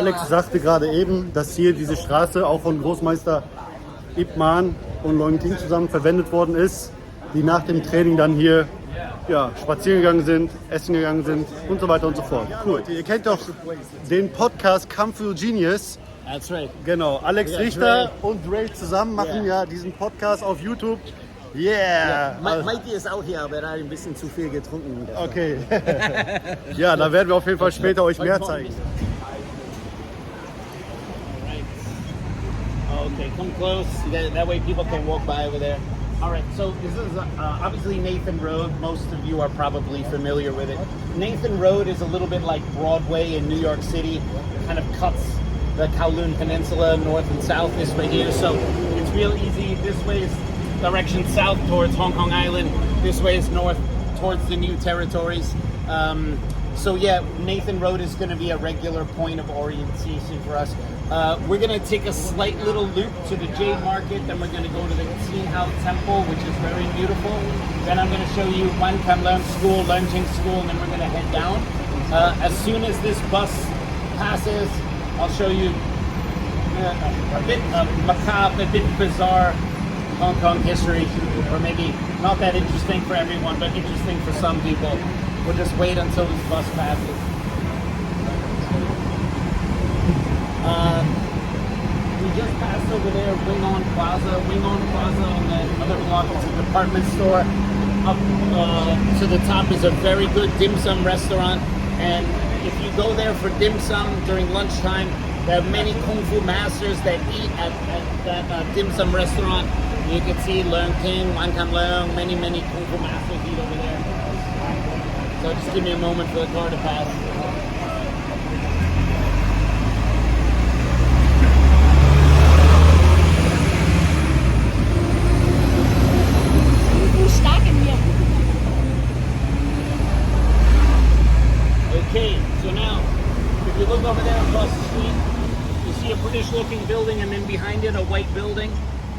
Alex sagte gerade eben, dass hier diese Straße auch von Großmeister Ip Man und Leuten King zusammen verwendet worden ist, die nach dem Training dann hier spazieren gegangen sind, essen gegangen sind und so weiter und so fort. Cool. Ihr kennt doch den Podcast Come for Genius. That's right. Genau, Alex Richter und Dre zusammen machen ja diesen Podcast auf YouTube. Yeah! Mikey ist auch hier, aber er hat ein bisschen zu viel getrunken. Okay. Ja, da werden wir auf jeden Fall später euch mehr zeigen. Okay, come close. That way people can walk by over there. All right, so this is obviously Nathan Road. Most of you are probably familiar with it. Nathan Road is a little bit like Broadway in New York City. It kind of cuts the Kowloon Peninsula north and south this way here. So it's real easy. This way is direction south towards Hong Kong Island. This way is north towards the new territories. So yeah, Nathan Road is going to be a regular point of orientation for us. We're going to take a slight little loop to the Jade Market, then we're going to go to the Hao Temple, which is very beautiful. Then I'm going to show you Willkommen School, Learning School, and then we're going to head down. As soon as this bus passes, I'll show you a bit macabre, a bit bizarre Hong Kong history, or maybe not that interesting for everyone, but interesting for some people. We'll just wait until this bus passes. We just passed over there, Wing On Plaza. Wing On Plaza on the other block is a department store. Up to the top is a very good dim sum restaurant. And if you go there for dim sum during lunchtime, there are many Kung Fu masters that eat at that dim sum restaurant. You can see Leung King, Wan Kam Leung, many Kung Fu masters eat over there. So just give me a moment for the car to pass. Okay, so now, if you look over there across the street, you see a British-looking building, and then behind it, a white building.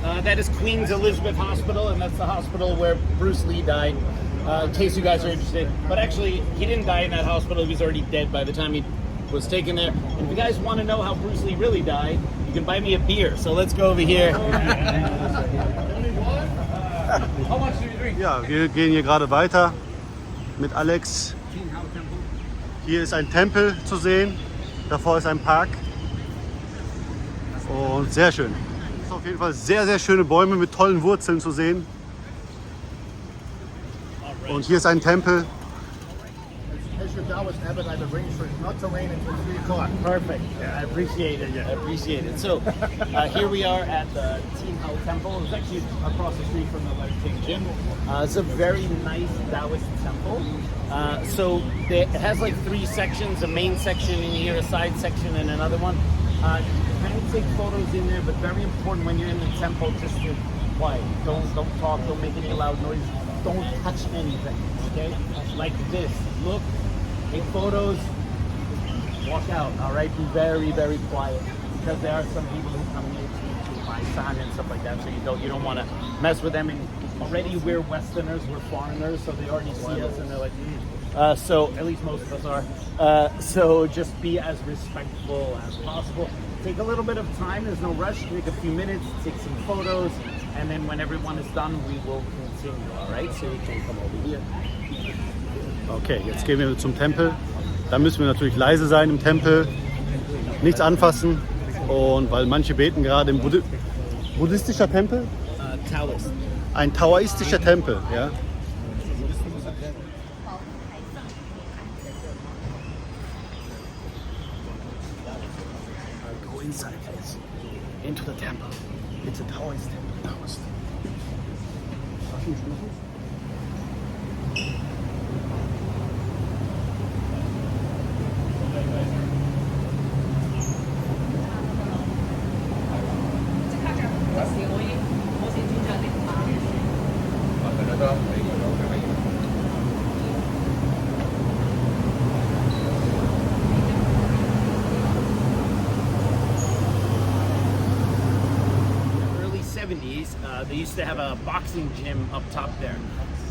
That is Queen's Elizabeth Hospital, and that's the hospital where Bruce Lee died, in case you guys are interested. But actually, he didn't die in that hospital. He was already dead by the time he was taken there. And if you guys want to know how Bruce Lee really died, you can buy me a beer. So let's go over here. Ja, wir gehen hier gerade weiter mit Alex. Hier ist ein Tempel zu sehen, davor ist ein Park und sehr schön. Es sind auf jeden Fall sehr schöne Bäume mit tollen Wurzeln zu sehen. Und hier ist ein Tempel. Perfect. I appreciate it. I appreciate it. So here we are at the Hao Temple. It's actually across the street from the Leung King Gym. It's a very nice Taoist temple. So it has like 3 sections, a main section in here, a side section, and another one. You can take photos in there, but very important when you're in the temple, just to quiet. Don't talk, don't make any loud noise, don't touch anything, okay? Like this, look, take photos, walk out, all right? Be very quiet, because there are some people who come here to buy sand and stuff like that, so you don't want to mess with them. And already we're Westerners, we're foreigners, so they already see us and they're like, so at least most of us are. So just be as respectful as possible. Take a little bit of time, there's no rush, take a few minutes, take some photos, and then when everyone is done, we will continue, all right? So you can come over here. Okay, jetzt gehen wir zum Tempel. Da müssen wir natürlich leise sein im Tempel, nichts anfassen. Und weil manche beten gerade im buddhistischer Tempel? Taoist. Ein taoistischer Tempel, ja. Go inside, please. Into the temple. It's a Taoist temple. Taoist. They used to have a boxing gym up top there.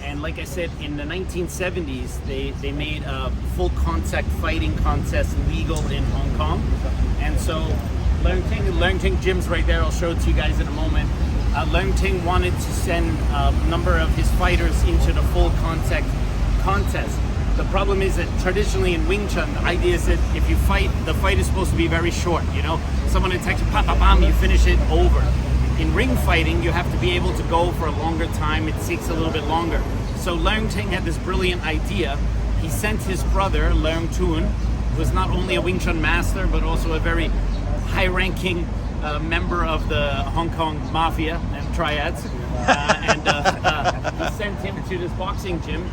And like I said, in the 1970s, they made a full contact fighting contest legal in Hong Kong. And so Leung Ting gym's right there. I'll show it to you guys in a moment. Leung Ting wanted to send a number of his fighters into the full contact contest. The problem is that traditionally in Wing Chun, the idea is that if you fight, the fight is supposed to be very short. You know, someone attacks you, pop, pop, bam, you finish it, over. In ring fighting, you have to be able to go for a longer time. It takes a little bit longer. So Leung Ting had this brilliant idea. He sent his brother, Leung Tun, who was not only a Wing Chun master, but also a very high-ranking member of the Hong Kong Mafia and triads. He sent him to this boxing gym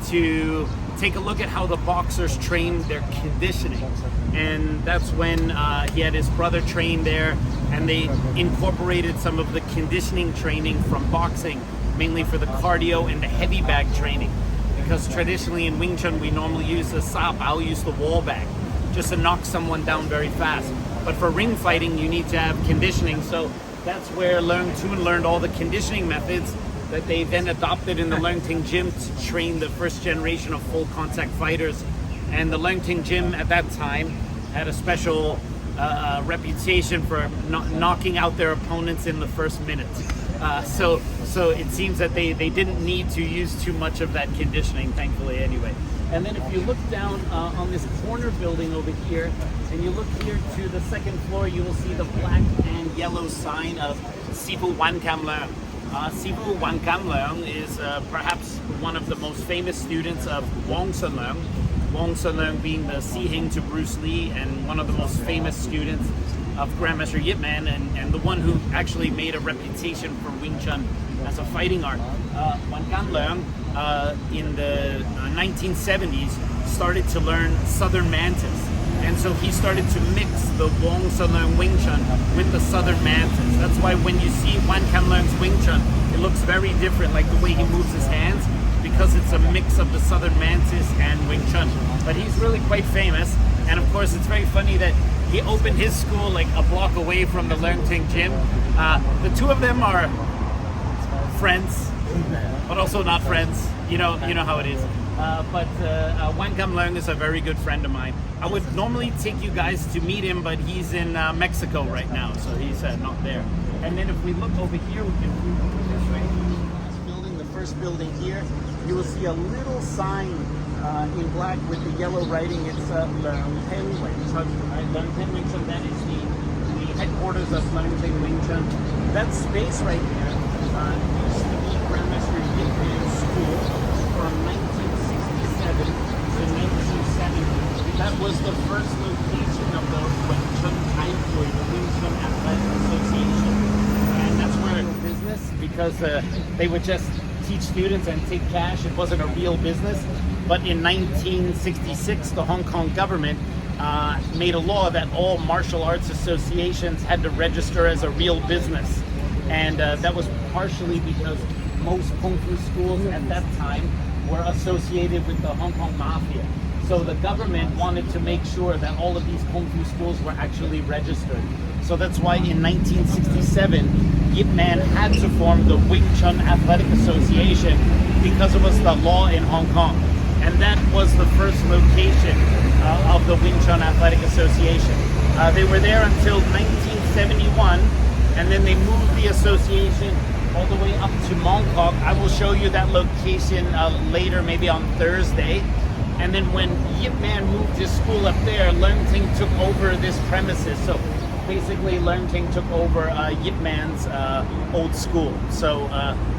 to take a look at how the boxers train their conditioning. And that's when he had his brother train there, and they incorporated some of the conditioning training from boxing, mainly for the cardio and the heavy bag training. Because traditionally in Wing Chun, we normally use the sa bao, use the wall bag, just to knock someone down very fast. But for ring fighting, you need to have conditioning. So that's where Leung Tun learned all the conditioning methods that they then adopted in the Leung Ting gym to train the first generation of full contact fighters. And the Leung Ting gym at that time had a special reputation for knocking out their opponents in the first minute. So it seems that they didn't need to use too much of that conditioning, thankfully, anyway. And then if you look down on this corner building over here, and you look here to the second floor, you will see the black and yellow sign of SiFu Kayhan. SiFu Kayhan is perhaps one of the most famous students of Wong Sun Leung. Wong Sun Leung being the Si-Hing to Bruce Lee, and one of the most famous students of Grandmaster Yip Man, and the one who actually made a reputation for Wing Chun as a fighting art. Kayhan in the 1970s started to learn Southern Mantis. And so he started to mix the Wong Sun Leung Wing Chun with the Southern Mantis. That's why when you see Kayhan Leung's Wing Chun, it looks very different, like the way he moves his hands, because it's a mix of the Southern Mantis and Wing Chun. But he's really quite famous. And of course, it's very funny that he opened his school like a block away from the Leung Ting gym. The two of them are friends, but also not friends. You know how it is. But Kayhan Leung is a very good friend of mine. I would normally take you guys to meet him, but he's in Mexico right now, so he's not there. And then if we look over here, we can move this way. This building, the first building here, you will see a little sign in black with the yellow writing. It's Leung Ting Wing Chun. Right? Leung Ting Wing Chun. That is the headquarters of Leung Ting Wing Chun. That space right there used to be Grandmaster Yip Man's school from 1967 to 1970. That was the first location of the Wing Chun Taipui, the Wing Chun Athletic Association. And that's where it was business, because they would just teach students and take cash. It wasn't a real business. But in 1966, the Hong Kong government made a law that all martial arts associations had to register as a real business. And that was partially because most Kung Fu schools at that time were associated with the Hong Kong Mafia. So the government wanted to make sure that all of these Kung Fu schools were actually registered. So that's why in 1967, Yip Man had to form the Wing Chun Athletic Association, because it was the law in Hong Kong. And that was the first location of the Wing Chun Athletic Association. They were there until 1971, and then they moved the association all the way up to Mongkok. I will show you that location later, maybe on Thursday. And then when Yip Man moved his school up there, Leung Ting took over this premises. So basically Leung Ting took over Yip Man's old school. So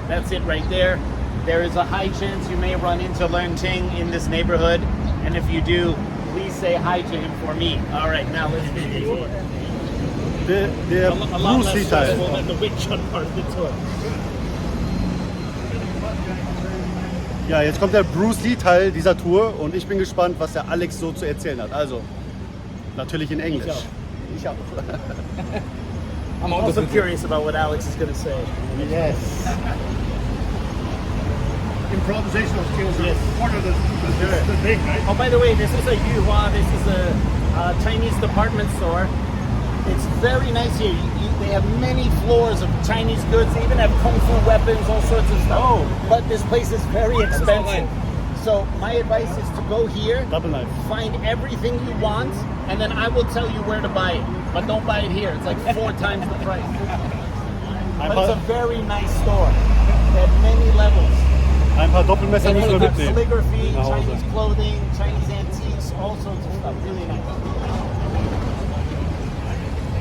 that's it right there. There is a high chance you may run into Leung Ting in this neighborhood. And if you do, please say hi to him for me. All right, now let's do the tour. Der A lot Bruce less Lee Teil. stressful than the Wing Chun part of the tour. Ja, jetzt kommt der Bruce Lee Teil dieser Tour und ich bin gespannt, was der Alex so zu erzählen hat. Also, natürlich in Englisch. Ich auch. I'm also curious about what Alex is going to say. Yes. Improvisational skills are Yes. part of the thing, right? Oh, by the way, this is a Yuhua. This is a Chinese department store. It's very nice here. They have many floors of Chinese goods. They even have kung fu weapons, all sorts of stuff. Oh. But this place is very expensive. So my advice is to go here, Double knife. find everything you want, and then I will tell you where to buy it. But don't buy it here. It's like 4 times the price. But it's a very nice store. They have many levels. Ein paar Doppelmesser And müssen wir they have mitnehmen. calligraphy, Nach Hause. Chinese clothing, Chinese antiques, all sorts of stuff. Really nice.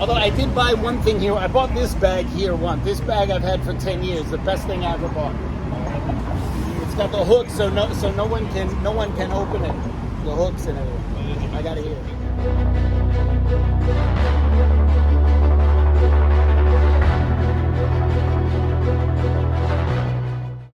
Although I did buy one thing here. I bought this bag here once. This bag I've had for 10 years. The best thing I ever bought. It's got the hook, so no one can open it. The hooks and everything. I got it here.